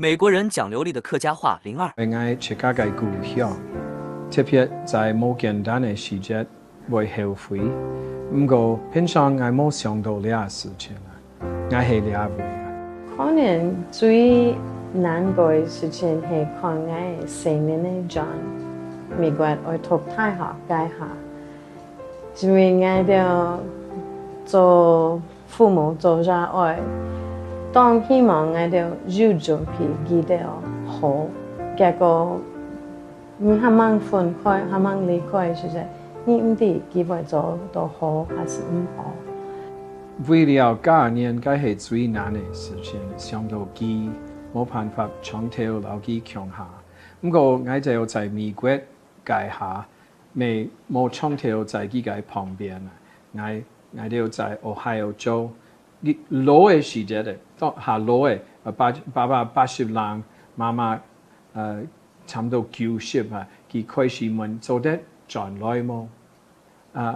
美国人讲流利的客家话02。我爱自家嘅故乡，特别在冇简单嘅时节会后悔。不过平常我冇想到呢事情啊，我系了会啊。可能最难过嘅事情係看我成年嘅 John 美國愛讀大學解下，因為我哋做父母做咗愛，當希望我哋有準備記得好，結果你還蠻分開，還蠻離開，其實你唔知機會做到好還是唔好。為了家人，該係最難嘅事情，想到佢冇辦法長頭留佢強下。不過我就在美國解下，未冇長頭在佢嘅旁邊啊，我就在 Ohio 州，你老嘅時節咧，當下老嘅爸爸80人，媽媽差唔多90啊，佢開始問做得轉來冇？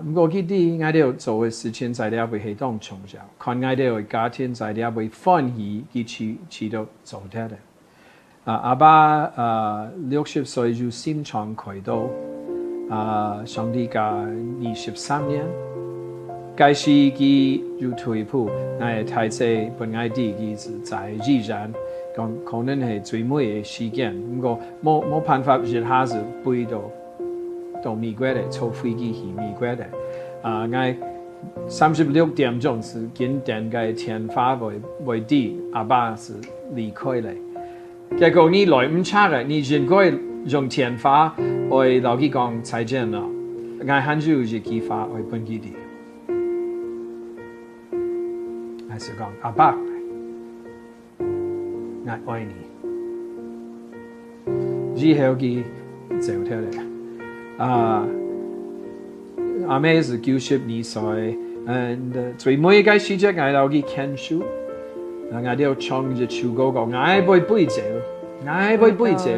不過佢啲我哋做嘅事情在呢位係當從小，看我哋嘅家庭在呢位歡喜佢去到做得嘅。阿爸60歲就心臟開刀，上帝家23年，開始佢就退步，我係太細本愛啲佢是在依然，講可能係最尾嘅時間，不過冇辦法一下子背到美國嚟，坐飛機去美國嚟。我36點鐘是今天嘅天花為地，阿爸是離開嚟。結果你來唔差嘅，你應該用天花為老佢講再見啦。我很少是佢發為本佢哋，還是講阿爸，我愛你。之後佢走出嚟。阿妹是92歲，最尾嘅時節我留佢看書，我就唱隻唱歌講，我會飛走，我會飛走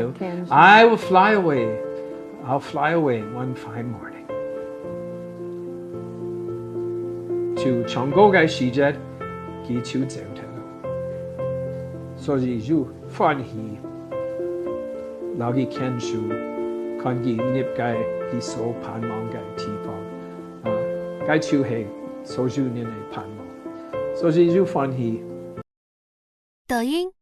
，I will fly away, I'll fly away one fine morning。就唱歌嘅時節，佢就走咗，所以就歡喜留佢看書。看見入街，佢所盼望嘅地方，該就係所有人嘅盼望，所以就歡喜。抖音。